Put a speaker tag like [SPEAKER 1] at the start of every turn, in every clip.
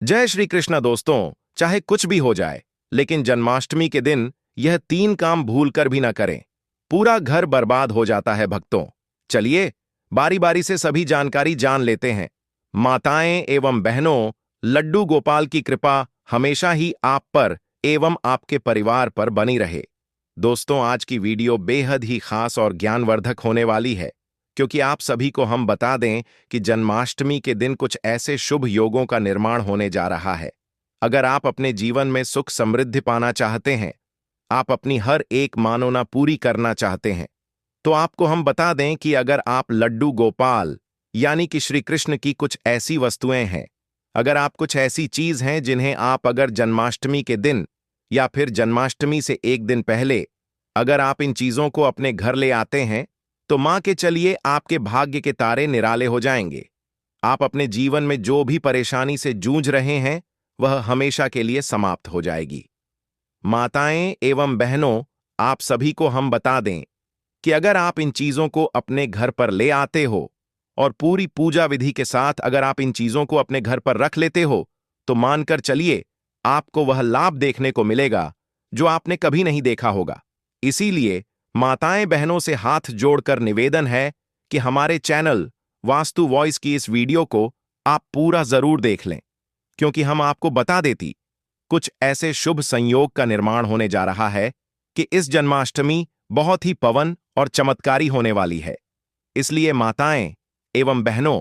[SPEAKER 1] जय श्री कृष्ण दोस्तों। चाहे कुछ भी हो जाए, लेकिन जन्माष्टमी के दिन यह तीन काम भूलकर भी न करें। पूरा घर बर्बाद हो जाता है भक्तों। चलिए बारी बारी से सभी जानकारी जान लेते हैं। माताएं एवं बहनों, लड्डू गोपाल की कृपा हमेशा ही आप पर एवं आपके परिवार पर बनी रहे। दोस्तों, आज की वीडियो बेहद ही खास और ज्ञानवर्धक होने वाली है, क्योंकि आप सभी को हम बता दें कि जन्माष्टमी के दिन कुछ ऐसे शुभ योगों का निर्माण होने जा रहा है। अगर आप अपने जीवन में सुख समृद्धि पाना चाहते हैं, आप अपनी हर एक मानोना पूरी करना चाहते हैं, तो आपको हम बता दें कि अगर आप लड्डू गोपाल यानी कि श्री कृष्ण की कुछ ऐसी वस्तुएं हैं, अगर आप कुछ ऐसी चीज हैं जिन्हें आप अगर जन्माष्टमी के दिन या फिर जन्माष्टमी से एक दिन पहले अगर आप इन चीजों को अपने घर ले आते हैं, तो मां के चलिए आपके भाग्य के तारे निराले हो जाएंगे। आप अपने जीवन में जो भी परेशानी से जूझ रहे हैं, वह हमेशा के लिए समाप्त हो जाएगी। माताएं एवं बहनों, आप सभी को हम बता दें कि अगर आप इन चीजों को अपने घर पर ले आते हो और पूरी पूजा विधि के साथ अगर आप इन चीजों को अपने घर पर रख लेते हो, तो मानकर चलिए आपको वह लाभ देखने को मिलेगा जो आपने कभी नहीं देखा होगा। इसीलिए माताएं बहनों से हाथ जोड़कर निवेदन है कि हमारे चैनल वास्तु वॉइस की इस वीडियो को आप पूरा जरूर देख लें, क्योंकि हम आपको बता देती कुछ ऐसे शुभ संयोग का निर्माण होने जा रहा है कि इस जन्माष्टमी बहुत ही पवन और चमत्कारी होने वाली है। इसलिए माताएं एवं बहनों,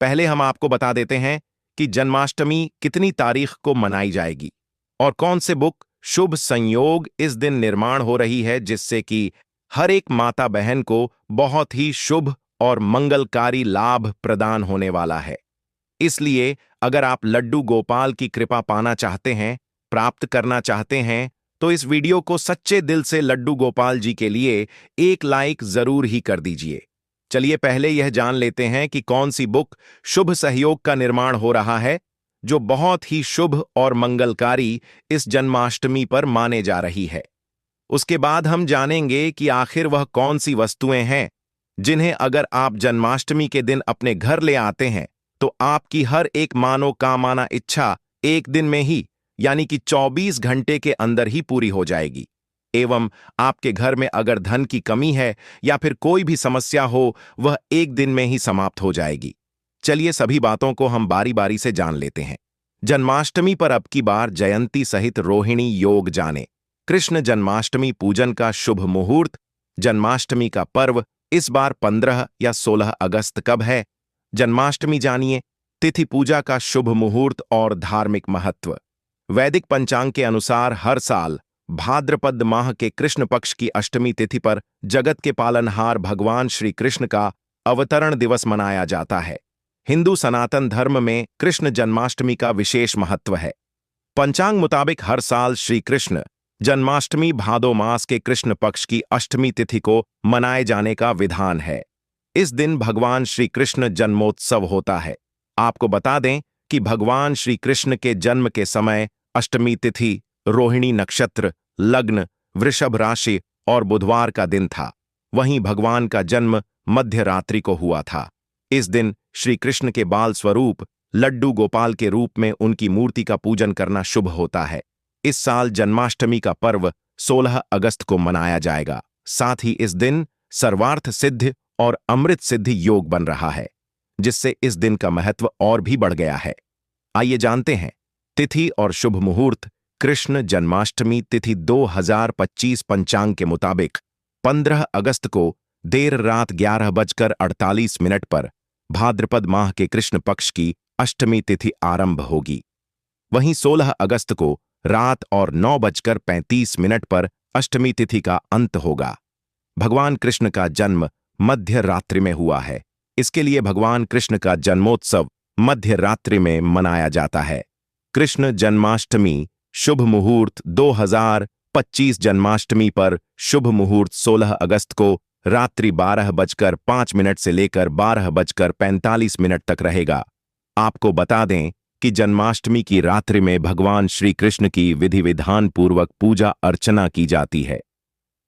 [SPEAKER 1] पहले हम आपको बता देते हैं कि जन्माष्टमी कितनी तारीख को मनाई जाएगी और कौन से बुक शुभ संयोग इस दिन निर्माण हो रही है, जिससे कि हर एक माता बहन को बहुत ही शुभ और मंगलकारी लाभ प्रदान होने वाला है। इसलिए अगर आप लड्डू गोपाल की कृपा पाना चाहते हैं, प्राप्त करना चाहते हैं, तो इस वीडियो को सच्चे दिल से लड्डू गोपाल जी के लिए एक लाइक जरूर ही कर दीजिए। चलिए पहले यह जान लेते हैं कि कौन सी बुक शुभ सहयोग का निर्माण हो रहा है, जो बहुत ही शुभ और मंगलकारी इस जन्माष्टमी पर माने जा रही है। उसके बाद हम जानेंगे कि आखिर वह कौन सी वस्तुएं हैं जिन्हें अगर आप जन्माष्टमी के दिन अपने घर ले आते हैं, तो आपकी हर एक मनोकामना इच्छा एक दिन में ही यानी कि 24 घंटे के अंदर ही पूरी हो जाएगी। एवं आपके घर में अगर धन की कमी है या फिर कोई भी समस्या हो, वह एक दिन में ही समाप्त हो जाएगी। चलिए सभी बातों को हम बारी बारी से जान लेते हैं। जन्माष्टमी पर अब की बार जयंती सहित रोहिणी योग जाने। कृष्ण जन्माष्टमी पूजन का शुभ मुहूर्त। जन्माष्टमी का पर्व इस बार 15 या 16 अगस्त कब है, जन्माष्टमी जानिए। तिथि पूजा का शुभ मुहूर्त और धार्मिक महत्व। वैदिक पंचांग के अनुसार हर साल भाद्रपद माह के कृष्ण पक्ष की अष्टमी तिथि पर जगत के पालनहार भगवान श्री कृष्ण का अवतरण दिवस मनाया जाता है। हिंदू सनातन धर्म में कृष्ण जन्माष्टमी का विशेष महत्व है। पंचांग मुताबिक हर साल श्री कृष्ण जन्माष्टमी भादो मास के कृष्ण पक्ष की अष्टमी तिथि को मनाए जाने का विधान है। इस दिन भगवान श्री कृष्ण जन्मोत्सव होता है। आपको बता दें कि भगवान श्री कृष्ण के जन्म के समय अष्टमी तिथि रोहिणी नक्षत्र, लग्न, वृषभ राशि और बुधवार का दिन था। वहीं भगवान का जन्म मध्य रात्रि को हुआ था। इस दिन श्री कृष्ण के बाल स्वरूप लड्डू गोपाल के रूप में उनकी मूर्ति का पूजन करना शुभ होता है। इस साल जन्माष्टमी का पर्व 16 अगस्त को मनाया जाएगा। साथ ही इस दिन सर्वार्थ सिद्ध और अमृत सिद्धि योग बन रहा है, जिससे इस दिन का महत्व और भी बढ़ गया है। आइए जानते हैं तिथि और शुभ मुहूर्त। कृष्ण जन्माष्टमी तिथि 2025 पंचांग के मुताबिक 15 अगस्त को देर रात 11:48 पर भाद्रपद माह के कृष्ण पक्ष की अष्टमी तिथि आरंभ होगी। वहीं 16 अगस्त को रात और 9:35 पर अष्टमी तिथि का अंत होगा। भगवान कृष्ण का जन्म मध्य रात्रि में हुआ है। इसके लिए भगवान कृष्ण का जन्मोत्सव मध्य रात्रि में मनाया जाता है। कृष्ण जन्माष्टमी शुभ मुहूर्त 2025 जन्माष्टमी पर शुभ मुहूर्त 16 अगस्त को रात्रि 12:05 से लेकर 12:45 तक रहेगा। आपको बता दें कि जन्माष्टमी की रात्रि में भगवान श्री कृष्ण की विधि विधान पूर्वक पूजा अर्चना की जाती है।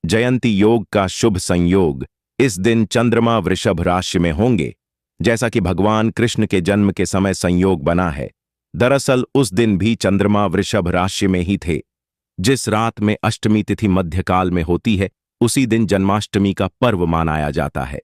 [SPEAKER 1] जयंती योग का शुभ संयोग। इस दिन चंद्रमा वृषभ राशि में होंगे, जैसा कि भगवान कृष्ण के जन्म के समय संयोग बना है। दरअसल उस दिन भी चंद्रमा वृषभ राशि में ही थे। जिस रात में अष्टमी तिथि मध्यकाल में होती है, उसी दिन जन्माष्टमी का पर्व मनाया जाता है।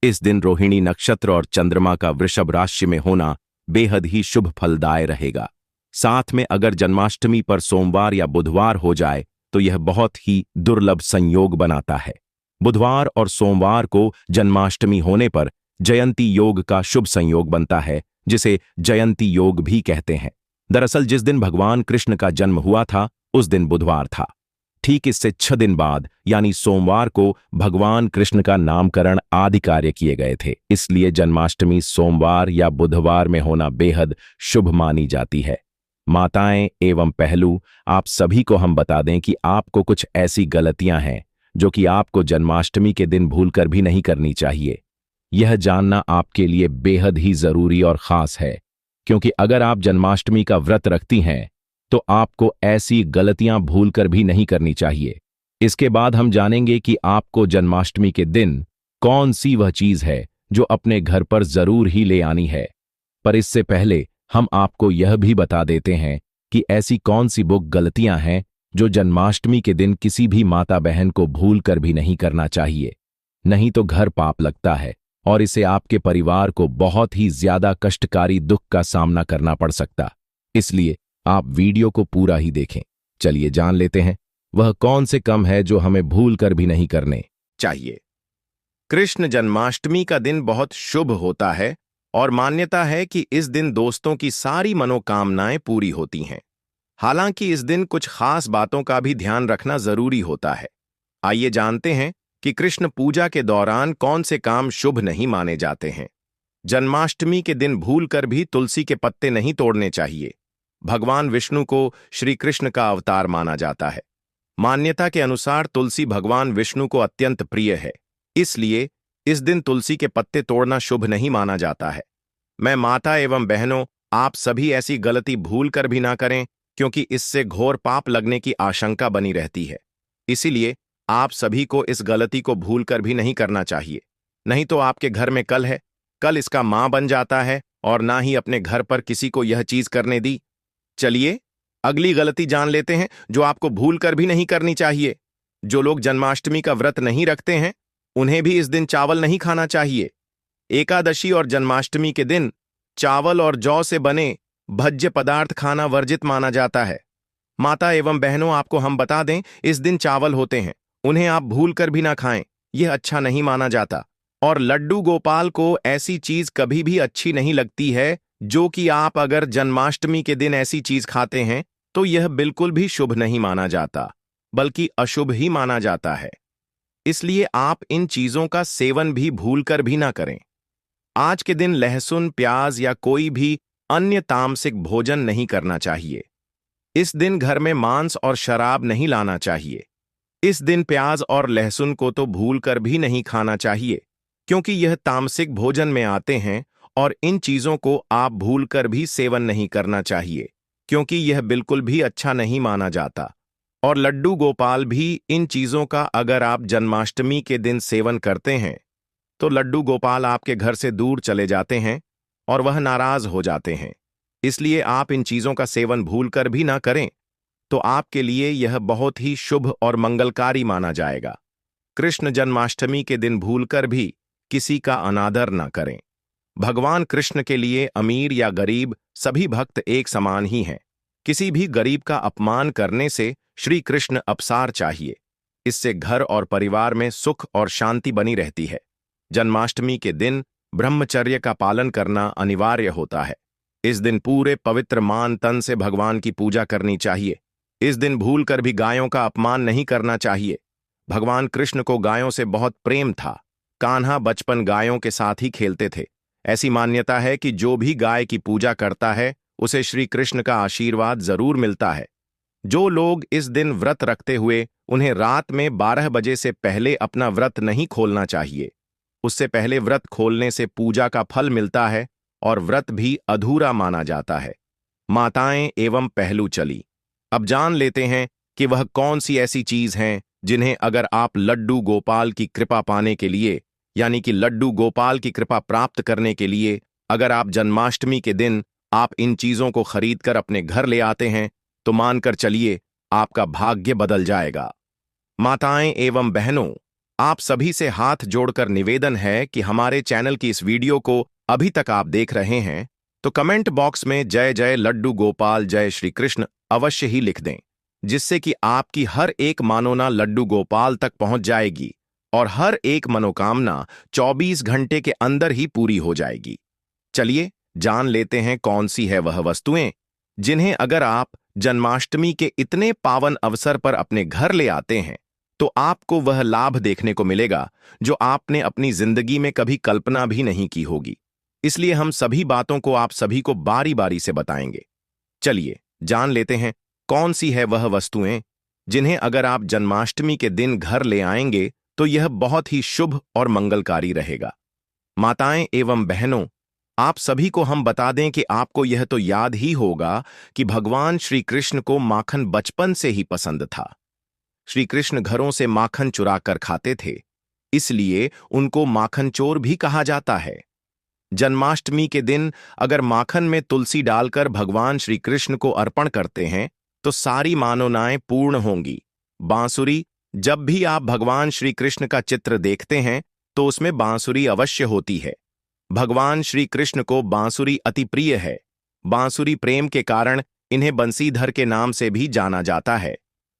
[SPEAKER 1] इस दिन रोहिणी नक्षत्र और चंद्रमा का वृषभ राशि में होना बेहद ही शुभ फलदायी रहेगा। साथ में अगर जन्माष्टमी पर सोमवार या बुधवार हो जाए तो यह बहुत ही दुर्लभ संयोग बनाता है। बुधवार और सोमवार को जन्माष्टमी होने पर जयंती योग का शुभ संयोग बनता है, जिसे जयंती योग भी कहते हैं। दरअसल जिस दिन भगवान कृष्ण का जन्म हुआ था उस दिन बुधवार था। ठीक इससे 6 दिन बाद यानी सोमवार को भगवान कृष्ण का नामकरण आदि कार्य किए गए थे। इसलिए जन्माष्टमी सोमवार या बुधवार में होना बेहद शुभ मानी जाती है। माताएं एवं पहलू, आप सभी को हम बता दें कि आपको कुछ ऐसी गलतियां हैं जो कि आपको जन्माष्टमी के दिन भूलकर भी नहीं करनी चाहिए। यह जानना आपके लिए बेहद ही जरूरी और खास है, क्योंकि अगर आप जन्माष्टमी का व्रत रखती हैं तो आपको ऐसी गलतियां भूलकर भी नहीं करनी चाहिए। इसके बाद हम जानेंगे कि आपको जन्माष्टमी के दिन कौन सी वह चीज है जो अपने घर पर जरूर ही ले आनी है। पर इससे पहले हम आपको यह भी बता देते हैं कि ऐसी कौन सी वो गलतियां हैं जो जन्माष्टमी के दिन किसी भी माता बहन को भूलकर भी नहीं करना चाहिए। नहीं तो घर पाप लगता है और इसे आपके परिवार को बहुत ही ज्यादा कष्टकारी दुख का सामना करना पड़ सकता। इसलिए आप वीडियो को पूरा ही देखें। चलिए जान लेते हैं वह कौन से काम है जो हमें भूल कर भी नहीं करने चाहिए। कृष्ण जन्माष्टमी का दिन बहुत शुभ होता है और मान्यता है कि इस दिन दोस्तों की सारी मनोकामनाएं पूरी होती हैं। हालांकि इस दिन कुछ खास बातों का भी ध्यान रखना जरूरी होता है। आइए जानते हैं कि कृष्ण पूजा के दौरान कौन से काम शुभ नहीं माने जाते हैं। जन्माष्टमी के दिन भूलकर भी तुलसी के पत्ते नहीं तोड़ने चाहिए। भगवान विष्णु को श्री कृष्ण का अवतार माना जाता है। मान्यता के अनुसार तुलसी भगवान विष्णु को अत्यंत प्रिय है, इसलिए इस दिन तुलसी के पत्ते तोड़ना शुभ नहीं माना जाता है। मैं माता एवं बहनों, आप सभी ऐसी गलती भूल कर भी ना करें, क्योंकि इससे घोर पाप लगने की आशंका बनी रहती है। इसीलिए आप सभी को इस गलती को भूल कर भी नहीं करना चाहिए। नहीं तो आपके घर में कल इसका मां बन जाता है और ना ही अपने घर पर किसी को यह चीज करने दी। चलिए अगली गलती जान लेते हैं जो आपको भूल कर भी नहीं करनी चाहिए। जो लोग जन्माष्टमी का व्रत नहीं रखते हैं उन्हें भी इस दिन चावल नहीं खाना चाहिए। एकादशी और जन्माष्टमी के दिन चावल और जौ से बने भज्य पदार्थ खाना वर्जित माना जाता है। माता एवं बहनों, आपको हम बता दें, इस दिन चावल होते हैं, उन्हें आप भूल कर भी ना खाएं, यह अच्छा नहीं माना जाता। और लड्डू गोपाल को ऐसी चीज कभी भी अच्छी नहीं लगती है जो कि आप अगर जन्माष्टमी के दिन ऐसी चीज खाते हैं तो यह बिल्कुल भी शुभ नहीं माना जाता, बल्कि अशुभ ही माना जाता है। इसलिए आप इन चीजों का सेवन भी भूलकर भी ना करें। आज के दिन लहसुन, प्याज या कोई भी अन्य तामसिक भोजन नहीं करना चाहिए। इस दिन घर में मांस और शराब नहीं लाना चाहिए। इस दिन प्याज और लहसुन को तो भूलकर भी नहीं खाना चाहिए, क्योंकि यह तामसिक भोजन में आते हैं और इन चीजों को आप भूलकर भी सेवन नहीं करना चाहिए, क्योंकि यह बिल्कुल भी अच्छा नहीं माना जाता। और लड्डू गोपाल भी इन चीजों का अगर आप जन्माष्टमी के दिन सेवन करते हैं तो लड्डू गोपाल आपके घर से दूर चले जाते हैं और वह नाराज हो जाते हैं। इसलिए आप इन चीजों का सेवन भूलकर भी ना करें तो आपके लिए यह बहुत ही शुभ और मंगलकारी माना जाएगा। कृष्ण जन्माष्टमी के दिन भूलकर भी किसी का अनादर ना करें। भगवान कृष्ण के लिए अमीर या गरीब सभी भक्त एक समान ही हैं। किसी भी गरीब का अपमान करने से श्री कृष्ण अपसार चाहिए। इससे घर और परिवार में सुख और शांति बनी रहती है। जन्माष्टमी के दिन ब्रह्मचर्य का पालन करना अनिवार्य होता है। इस दिन पूरे पवित्र मान तन से भगवान की पूजा करनी चाहिए। इस दिन भूलकर भी गायों का अपमान नहीं करना चाहिए। भगवान कृष्ण को गायों से बहुत प्रेम था। कान्हा बचपन गायों के साथ ही खेलते थे। ऐसी मान्यता है कि जो भी गाय की पूजा करता है उसे श्री कृष्ण का आशीर्वाद जरूर मिलता है। जो लोग इस दिन व्रत रखते हुए उन्हें रात में 12 बजे से पहले अपना व्रत नहीं खोलना चाहिए। उससे पहले व्रत खोलने से पूजा का फल मिलता है और व्रत भी अधूरा माना जाता है। माताएं एवं पहलू, चली अब जान लेते हैं कि वह कौन सी ऐसी चीज हैं जिन्हें अगर आप लड्डू गोपाल की कृपा पाने के लिए, यानी कि लड्डू गोपाल की कृपा प्राप्त करने के लिए अगर आप जन्माष्टमी के दिन आप इन चीजों को खरीदकर अपने घर ले आते हैं तो मानकर चलिए आपका भाग्य बदल जाएगा। माताएं एवं बहनों, आप सभी से हाथ जोड़कर निवेदन है कि हमारे चैनल की इस वीडियो को अभी तक आप देख रहे हैं तो कमेंट बॉक्स में जय जय लड्डू गोपाल जय श्री कृष्ण अवश्य ही लिख दें, जिससे कि आपकी हर एक मानोना लड्डू गोपाल तक पहुंच जाएगी और हर एक मनोकामना 24 घंटे के अंदर ही पूरी हो जाएगी। चलिए जान लेते हैं कौन सी है वह वस्तुएं जिन्हें अगर आप जन्माष्टमी के इतने पावन अवसर पर अपने घर ले आते हैं तो आपको वह लाभ देखने को मिलेगा जो आपने अपनी जिंदगी में कभी कल्पना भी नहीं की होगी। इसलिए हम सभी बातों को आप सभी को बारी बारी से बताएंगे। चलिए जान लेते हैं कौन सी है वह वस्तुएं जिन्हें अगर आप जन्माष्टमी के दिन घर ले आएंगे तो यह बहुत ही शुभ और मंगलकारी रहेगा। माताएं एवं बहनों, आप सभी को हम बता दें कि आपको यह तो याद ही होगा कि भगवान श्री कृष्ण को माखन बचपन से ही पसंद था। श्री कृष्ण घरों से माखन चुरा कर खाते थे, इसलिए उनको माखन चोर भी कहा जाता है। जन्माष्टमी के दिन अगर माखन में तुलसी डालकर भगवान श्री कृष्ण को अर्पण करते हैं तो सारी मनोकामनाएं पूर्ण होंगी। बांसुरी, जब भी आप भगवान श्री कृष्ण का चित्र देखते हैं तो उसमें बांसुरी अवश्य होती है। भगवान श्री कृष्ण को बांसुरी अति प्रिय है। बांसुरी प्रेम के कारण इन्हें बंसीधर के नाम से भी जाना जाता है।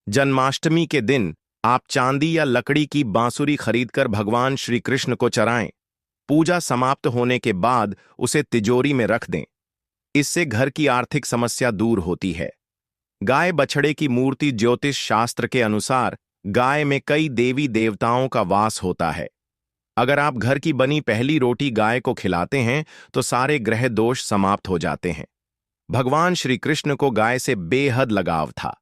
[SPEAKER 1] जन्माष्टमी के दिन आप चांदी या लकड़ी की बांसुरी खरीदकर भगवान श्री कृष्ण को चढ़ाएं। पूजा समाप्त होने के बाद उसे तिजोरी में रख दें। इससे घर की आर्थिक समस्या दूर होती है। गाय बछड़े की मूर्ति ज्योतिष शास्त्र के अनुसार गाय में कई देवी देवताओं का वास होता है। अगर आप घर की बनी पहली रोटी गाय को खिलाते हैं तो सारे ग्रह दोष समाप्त हो जाते हैं। भगवान श्री कृष्ण को गाय से बेहद लगाव था।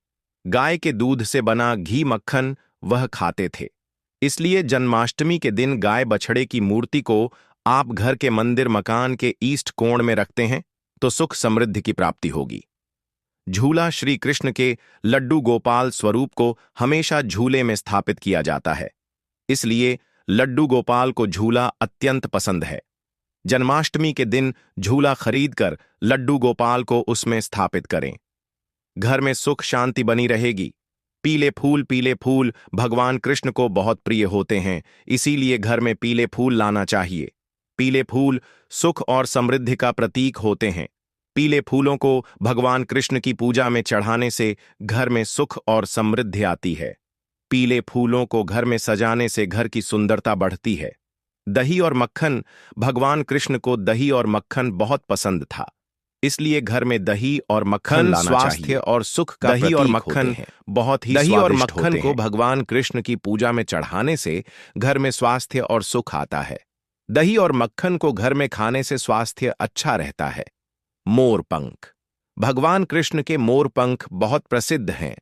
[SPEAKER 1] गाय के दूध से बना घी मक्खन वह खाते थे, इसलिए जन्माष्टमी के दिन गाय बछड़े की मूर्ति को आप घर के मंदिर मकान के ईस्ट कोण में रखते हैं तो सुख समृद्धि की प्राप्ति होगी। झूला, श्री कृष्ण के लड्डू गोपाल स्वरूप को हमेशा झूले में स्थापित किया जाता है, इसलिए लड्डू गोपाल को झूला अत्यंत पसंद है। जन्माष्टमी के दिन झूला खरीदकर लड्डू गोपाल को उसमें स्थापित करें। घर में सुख शांति बनी रहेगी। पीले फूल भगवान कृष्ण को बहुत प्रिय होते हैं, इसीलिए घर में पीले फूल लाना चाहिए। पीले फूल सुख और समृद्धि का प्रतीक होते हैं। पीले फूलों को भगवान कृष्ण की पूजा में चढ़ाने से घर में सुख और समृद्धि आती है। पीले फूलों को घर में सजाने से घर की सुंदरता बढ़ती है। दही और मक्खन, भगवान कृष्ण को दही और मक्खन बहुत पसंद था, इसलिए घर में दही और मक्खन लाना स्वास्थ्य और सुख का दही और मक्खन बहुत ही दही और मक्खन को भगवान कृष्ण की पूजा में चढ़ाने से घर में स्वास्थ्य और सुख आता है। दही और मक्खन को घर में खाने से स्वास्थ्य अच्छा रहता है। मोर पंख, भगवान कृष्ण के मोर पंख बहुत प्रसिद्ध हैं,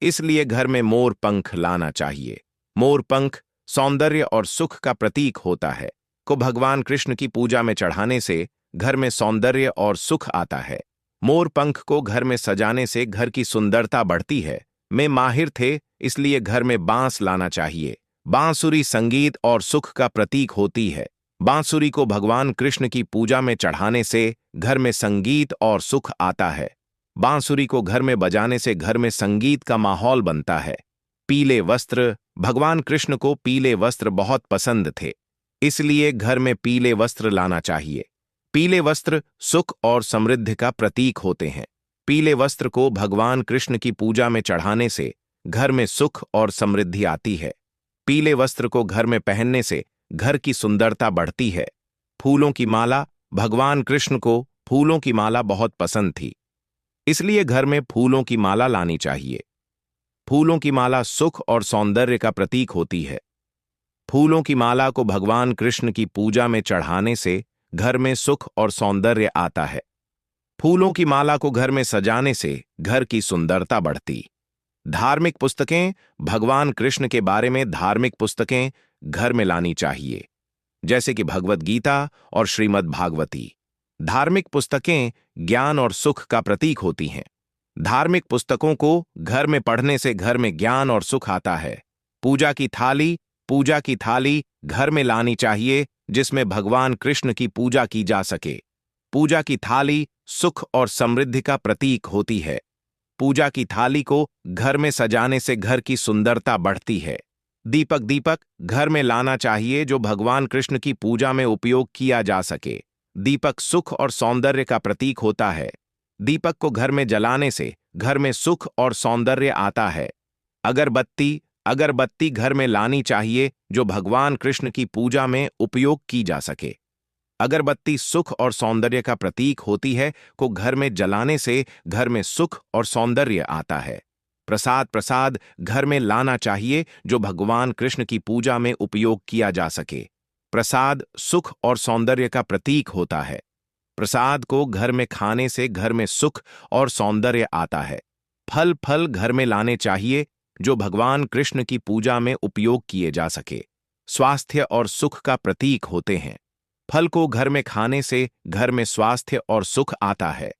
[SPEAKER 1] इसलिए घर में मोर पंख लाना चाहिए। मोर पंख सौंदर्य और सुख का प्रतीक होता है, को भगवान कृष्ण की पूजा में चढ़ाने से घर में सौंदर्य और सुख आता है। मोर पंख को घर में सजाने से घर की सुंदरता बढ़ती है। में माहिर थे, इसलिए घर में बांस लाना चाहिए। बांसुरी संगीत और सुख का प्रतीक होती है। बांसुरी को भगवान कृष्ण की पूजा में चढ़ाने से घर में संगीत और सुख आता है। बांसुरी को घर में बजाने से घर में संगीत का माहौल बनता है। पीले वस्त्र, भगवान कृष्ण को पीले वस्त्र बहुत पसंद थे, इसलिए घर में पीले वस्त्र लाना चाहिए। पीले वस्त्र सुख और समृद्धि का प्रतीक होते हैं। पीले वस्त्र को भगवान कृष्ण की पूजा में चढ़ाने से घर में सुख और समृद्धि आती है। पीले वस्त्र को घर में पहनने से घर की सुंदरता बढ़ती है। फूलों की माला, भगवान कृष्ण को फूलों की माला बहुत पसंद थी, इसलिए घर में फूलों की माला लानी चाहिए। फूलों की माला सुख और सौंदर्य का प्रतीक होती है। फूलों की माला को भगवान कृष्ण की पूजा में चढ़ाने से घर में सुख और सौंदर्य आता है। फूलों की माला को घर में सजाने से घर की सुंदरता बढ़ती। धार्मिक पुस्तकें, भगवान कृष्ण के बारे में धार्मिक पुस्तकें घर में लानी चाहिए, जैसे कि भगवद गीता और श्रीमद् भागवती। धार्मिक पुस्तकें ज्ञान और सुख का प्रतीक होती हैं। धार्मिक पुस्तकों को घर में पढ़ने से घर में ज्ञान और सुख आता है। पूजा की थाली घर में लानी चाहिए, जिसमें भगवान कृष्ण की पूजा की जा सके। पूजा की थाली सुख और समृद्धि का प्रतीक होती है। पूजा की थाली को घर में सजाने से घर की सुंदरता बढ़ती है। दीपक घर में लाना चाहिए जो भगवान कृष्ण की पूजा में उपयोग किया जा सके। दीपक सुख और सौंदर्य का प्रतीक होता है। दीपक को घर में जलाने से घर में सुख और सौंदर्य आता है। अगरबत्ती घर में लानी चाहिए जो भगवान कृष्ण की पूजा में उपयोग की जा सके। अगरबत्ती सुख और सौंदर्य का प्रतीक होती है, को घर में जलाने से घर में सुख और सौंदर्य आता है। प्रसाद घर में लाना चाहिए जो भगवान कृष्ण की पूजा में उपयोग किया जा सके। प्रसाद सुख और सौंदर्य का प्रतीक होता है। प्रसाद को घर में खाने से घर में सुख और सौंदर्य आता है। फल घर में लाने चाहिए जो भगवान कृष्ण की पूजा में उपयोग किए जा सके। स्वास्थ्य और सुख का प्रतीक होते हैं। फल को घर में खाने से घर में स्वास्थ्य और सुख आता है।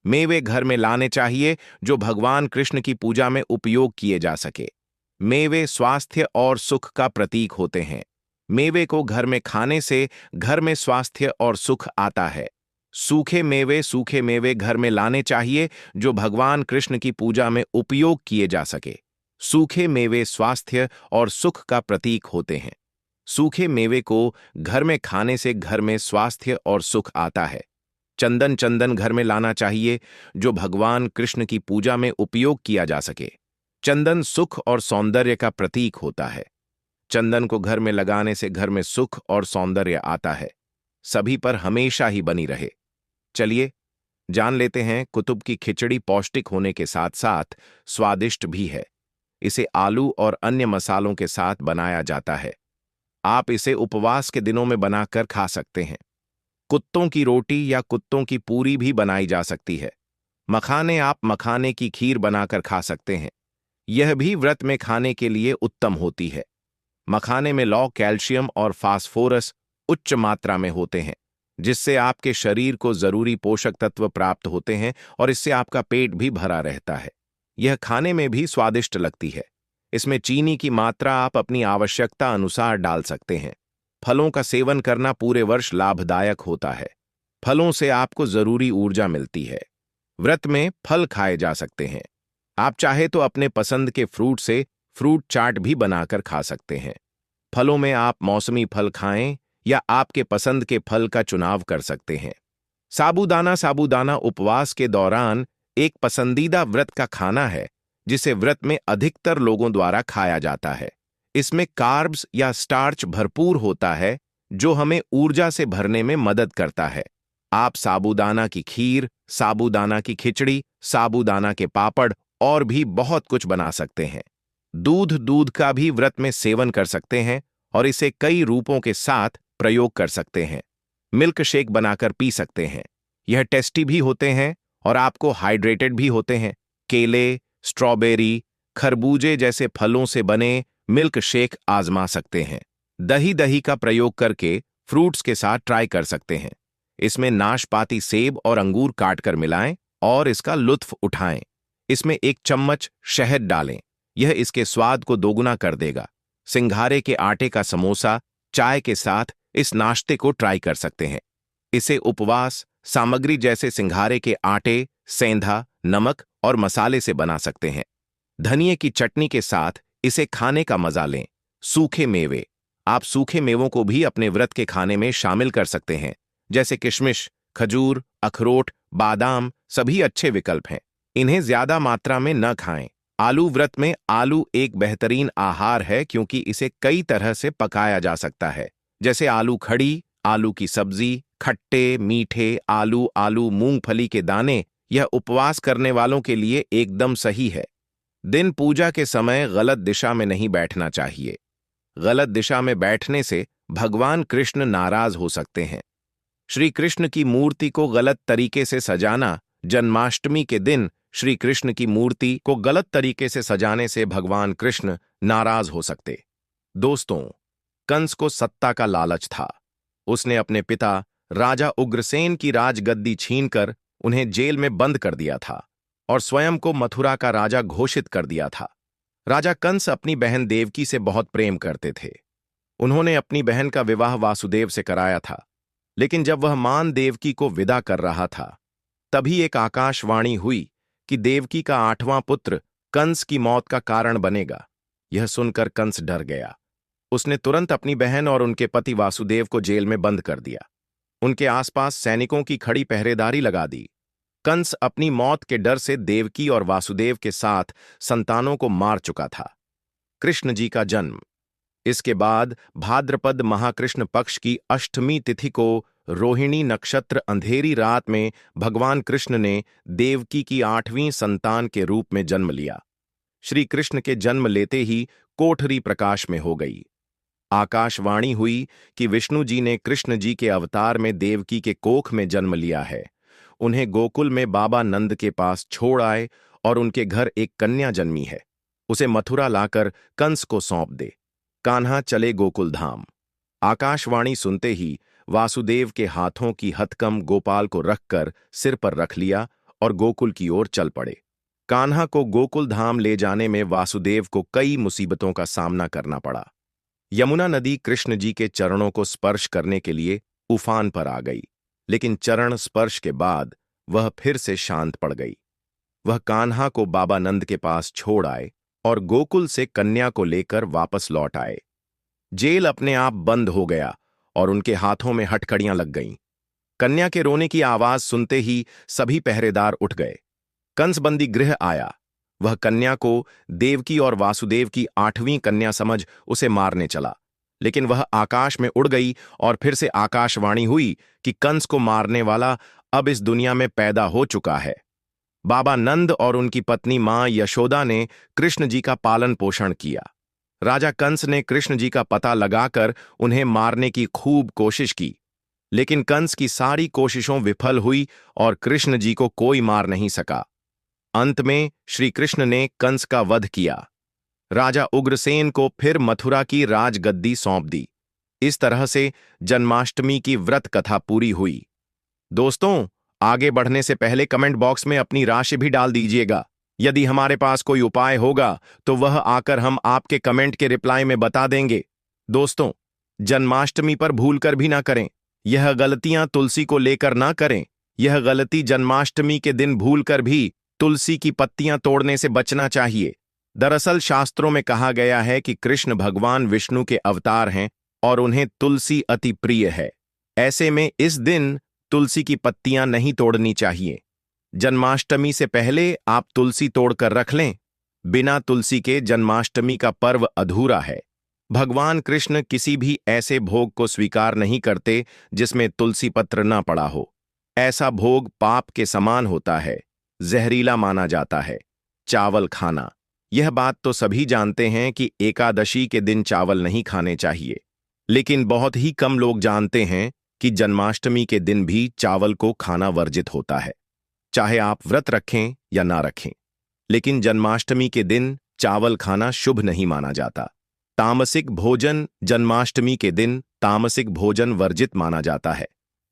[SPEAKER 1] मेवे घर में लाने चाहिए जो भगवान कृष्ण की पूजा में उपयोग किए जा सके। मेवे स्वास्थ्य और सुख का प्रतीक होते हैं। मेवे को घर में खाने से घर में स्वास्थ्य और सुख आता है। सूखे मेवे घर में लाने चाहिए जो भगवान कृष्ण की पूजा में उपयोग किए जा सके। सूखे मेवे स्वास्थ्य और सुख का प्रतीक होते हैं। सूखे मेवे को घर में खाने से घर में स्वास्थ्य और सुख आता है। चंदन घर में लाना चाहिए जो भगवान कृष्ण की पूजा में उपयोग किया जा सके। चंदन सुख और सौंदर्य का प्रतीक होता है। चंदन को घर में लगाने से घर में सुख और सौंदर्य आता है। सभी पर हमेशा ही बनी रहे। चलिए जान लेते हैं, कुतुब की खिचड़ी पौष्टिक होने के साथ साथ स्वादिष्ट भी है। इसे आलू और अन्य मसालों के साथ बनाया जाता है। आप इसे उपवास के दिनों में बनाकर खा सकते हैं। कुत्तों की रोटी या कुत्तों की पूरी भी बनाई जा सकती है। आप मखाने की खीर बनाकर खा सकते हैं। यह भी व्रत में खाने के लिए उत्तम होती है। मखाने में लौ, कैल्शियम और फास्फोरस उच्च मात्रा में होते हैं, जिससे आपके शरीर को जरूरी पोषक तत्व प्राप्त होते हैं और इससे आपका पेट भी भरा रहता है। यह खाने में भी स्वादिष्ट लगती है। इसमें चीनी की मात्रा आप अपनी आवश्यकता अनुसार डाल सकते हैं। फलों का सेवन करना पूरे वर्ष लाभदायक होता है। फलों से आपको जरूरी ऊर्जा मिलती है। व्रत में फल खाए जा सकते हैं। आप चाहे तो अपने पसंद के फ्रूट से फ्रूट चाट भी बनाकर खा सकते हैं। फलों में आप मौसमी फल खाएं या आपके पसंद के फल का चुनाव कर सकते हैं। साबूदाना उपवास के दौरान एक पसंदीदा व्रत का खाना है जिसे व्रत में अधिकतर लोगों द्वारा खाया जाता है। इसमें कार्ब्स या स्टार्च भरपूर होता है जो हमें ऊर्जा से भरने में मदद करता है। आप साबूदाना की खीर, साबूदाना की खिचड़ी, साबूदाना के पापड़ और भी बहुत कुछ बना सकते हैं। दूध का भी व्रत में सेवन कर सकते हैं और इसे कई रूपों के साथ प्रयोग कर सकते हैं। मिल्क शेक बनाकर पी सकते हैं। यह टेस्टी भी होते हैं और आपको हाइड्रेटेड भी होते हैं। केले, स्ट्रॉबेरी, खरबूजे जैसे फलों से बने मिल्क शेक आजमा सकते हैं। दही का प्रयोग करके फ्रूट्स के साथ ट्राई कर सकते हैं। इसमें नाशपाती, सेब और अंगूर काटकर मिलाएं और इसका लुत्फ उठाएं। इसमें 1 चम्मच शहद डालें। यह इसके स्वाद को दोगुना कर देगा। सिंघारे के आटे का समोसा चाय के साथ इस नाश्ते को ट्राई कर सकते हैं। इसे उपवास सामग्री जैसे सिंघारे के आटे, सेंधा, नमक और मसाले से बना सकते हैं। धनिये की चटनी के साथ इसे खाने का मजा लें। सूखे मेवे, आप सूखे मेवों को भी अपने व्रत के खाने में शामिल कर सकते हैं, जैसे किशमिश, खजूर, अखरोट, बादाम सभी अच्छे विकल्प हैं। इन्हें ज्यादा मात्रा में न खाएं। आलू, व्रत में आलू एक बेहतरीन आहार है क्योंकि इसे कई तरह से पकाया जा सकता है, जैसे आलू खड़ी, आलू की सब्जी, खट्टे मीठे आलू मूंगफली के दाने। यह उपवास करने वालों के लिए एकदम सही है। दिन पूजा के समय गलत दिशा में नहीं बैठना चाहिए। गलत दिशा में बैठने से भगवान कृष्ण नाराज हो सकते हैं। श्री कृष्ण की मूर्ति को गलत तरीके से सजाना, जन्माष्टमी के दिन श्री कृष्ण की मूर्ति को गलत तरीके से सजाने से भगवान कृष्ण नाराज हो सकते। दोस्तों, कंस को सत्ता का लालच था। उसने अपने पिता राजा उग्रसेन की राजगद्दी छीनकर उन्हें जेल में बंद कर दिया था और स्वयं को मथुरा का राजा घोषित कर दिया था। राजा कंस अपनी बहन देवकी से बहुत प्रेम करते थे। उन्होंने अपनी बहन का विवाह वासुदेव से कराया था। लेकिन जब वह मान देवकी को विदा कर रहा था, तभी एक आकाशवाणी हुई कि देवकी का 8वां पुत्र कंस की मौत का कारण बनेगा। यह सुनकर कंस डर गया। उसने तुरंत अपनी बहन और उनके पति वासुदेव को जेल में बंद कर दिया। उनके आसपास सैनिकों की खड़ी पहरेदारी लगा दी। कंस अपनी मौत के डर से देवकी और वासुदेव के साथ संतानों को मार चुका था। कृष्ण जी का जन्म। इसके बाद भाद्रपद महाकृष्ण पक्ष की अष्टमी तिथि को रोहिणी नक्षत्र अंधेरी रात में भगवान कृष्ण ने देवकी की 8वीं संतान के रूप में जन्म लिया। श्री कृष्ण के जन्म लेते ही कोठरी प्रकाश में हो गई। आकाशवाणी हुई कि विष्णु जी ने कृष्ण जी के अवतार में देवकी के कोख में जन्म लिया है। उन्हें गोकुल में बाबा नंद के पास छोड़ आए और उनके घर एक कन्या जन्मी है। उसे मथुरा लाकर कंस को सौंप दे। कान्हा चले गोकुल धाम। आकाशवाणी सुनते ही वासुदेव के हाथों की हथकम गोपाल को रखकर सिर पर रख लिया और गोकुल की ओर चल पड़े। कान्हा को गोकुल धाम ले जाने में वासुदेव को कई मुसीबतों का सामना करना पड़ा। यमुना नदी कृष्ण जी के चरणों को स्पर्श करने के लिए उफान पर आ गई, लेकिन चरण स्पर्श के बाद वह फिर से शांत पड़ गई। वह कान्हा को बाबा नंद के पास छोड़ आए और गोकुल से कन्या को लेकर वापस लौट आए। जेल अपने आप बंद हो गया और उनके हाथों में हथकड़ियां लग गईं। कन्या के रोने की आवाज सुनते ही सभी पहरेदार उठ गए। कंस बंदी गृह आया। वह कन्या को देवकी और वासुदेव की 8वीं कन्या समझ उसे मारने चला, लेकिन वह आकाश में उड़ गई और फिर से आकाशवाणी हुई कि कंस को मारने वाला अब इस दुनिया में पैदा हो चुका है। बाबा नंद और उनकी पत्नी मां यशोदा ने कृष्ण जी का पालन पोषण किया। राजा कंस ने कृष्ण जी का पता लगाकर उन्हें मारने की खूब कोशिश की, लेकिन कंस की सारी कोशिशों विफल हुई और कृष्ण जी को कोई मार नहीं सका। अंत में श्री कृष्ण ने कंस का वध किया। राजा उग्रसेन को फिर मथुरा की राजगद्दी सौंप दी। इस तरह से जन्माष्टमी की व्रत कथा पूरी हुई। दोस्तों, आगे बढ़ने से पहले कमेंट बॉक्स में अपनी राशि भी डाल दीजिएगा। यदि हमारे पास कोई उपाय होगा तो वह आकर हम आपके कमेंट के रिप्लाई में बता देंगे। दोस्तों, जन्माष्टमी पर भूलकर भी ना करें। यह गलतियां तुलसी को लेकर ना करें। यह गलती जन्माष्टमी के दिन भूलकर भी तुलसी की पत्तियां तोड़ने से बचना चाहिए। दरअसल शास्त्रों में कहा गया है कि कृष्ण भगवान विष्णु के अवतार हैं और उन्हें तुलसी अति प्रिय है। ऐसे में इस दिन तुलसी की पत्तियां नहीं तोड़नी चाहिए। जन्माष्टमी से पहले आप तुलसी तोड़कर रख लें। बिना तुलसी के जन्माष्टमी का पर्व अधूरा है। भगवान कृष्ण किसी भी ऐसे भोग को स्वीकार नहीं करते जिसमें तुलसी पत्र न पड़ा हो। ऐसा भोग पाप के समान होता है, जहरीला माना जाता है। चावल खाना, यह बात तो सभी जानते हैं कि एकादशी के दिन चावल नहीं खाने चाहिए, लेकिन बहुत ही कम लोग जानते हैं कि जन्माष्टमी के दिन भी चावल को खाना वर्जित होता है। चाहे आप व्रत रखें या ना रखें, लेकिन जन्माष्टमी के दिन चावल खाना शुभ नहीं माना जाता। तामसिक भोजन, जन्माष्टमी के दिन तामसिक भोजन वर्जित माना जाता है।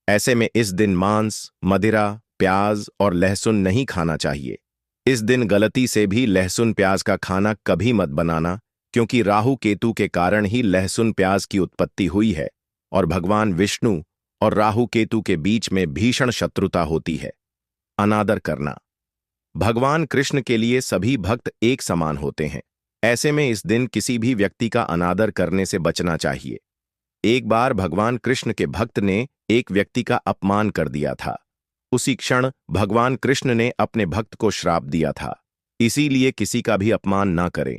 [SPEAKER 1] ऐसे में इस दिन मांस, मदिरा, प्याज और लहसुन नहीं खाना चाहिए। इस दिन गलती से भी लहसुन प्याज का खाना कभी मत बनाना, क्योंकि राहु केतु के कारण ही लहसुन प्याज की उत्पत्ति हुई है और भगवान विष्णु और राहु केतु के बीच में भीषण शत्रुता होती है। अनादर करना, भगवान कृष्ण के लिए सभी भक्त एक समान होते हैं। ऐसे में इस दिन किसी भी व्यक्ति का अनादर करने से बचना चाहिए। एक बार भगवान कृष्ण के भक्त ने एक व्यक्ति का अपमान कर दिया था। उसी क्षण भगवान कृष्ण ने अपने भक्त को श्राप दिया था, इसीलिए किसी का भी अपमान ना करें।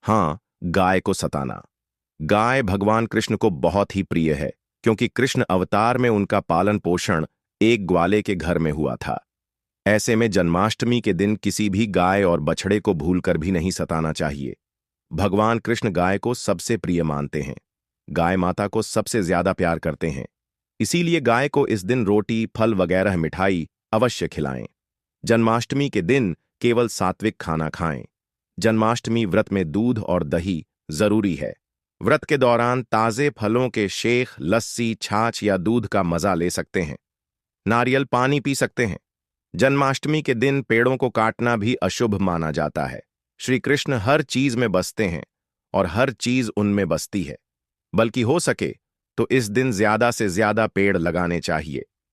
[SPEAKER 1] हाँ, गाय को सताना। गाय भगवान कृष्ण को बहुत ही प्रिय है, क्योंकि कृष्ण अवतार में उनका पालन पोषण एक ग्वाले के घर में हुआ था। ऐसे में जन्माष्टमी के दिन किसी भी गाय और बछड़े को भूलकर भी नहीं सताना चाहिए। भगवान कृष्ण गाय को सबसे प्रिय मानते हैं। गाय माता को सबसे ज्यादा प्यार करते हैं, इसीलिए गाय को इस दिन रोटी, फल वगैरह मिठाई अवश्य खिलाएं। जन्माष्टमी के दिन केवल सात्विक खाना खाएं। जन्माष्टमी व्रत में दूध और दही जरूरी है। व्रत के दौरान ताजे फलों के शेख, लस्सी, छाछ या दूध का मजा ले सकते हैं। नारियल पानी पी सकते हैं। जन्माष्टमी के दिन पेड़ों को काटना भी अशुभ माना जाता है। श्री कृष्ण हर चीज में बसते हैं और हर चीज उनमें बसती है। बल्कि हो सके तो इस दिन ज्यादा से ज्यादा पेड़ लगाने चाहिए।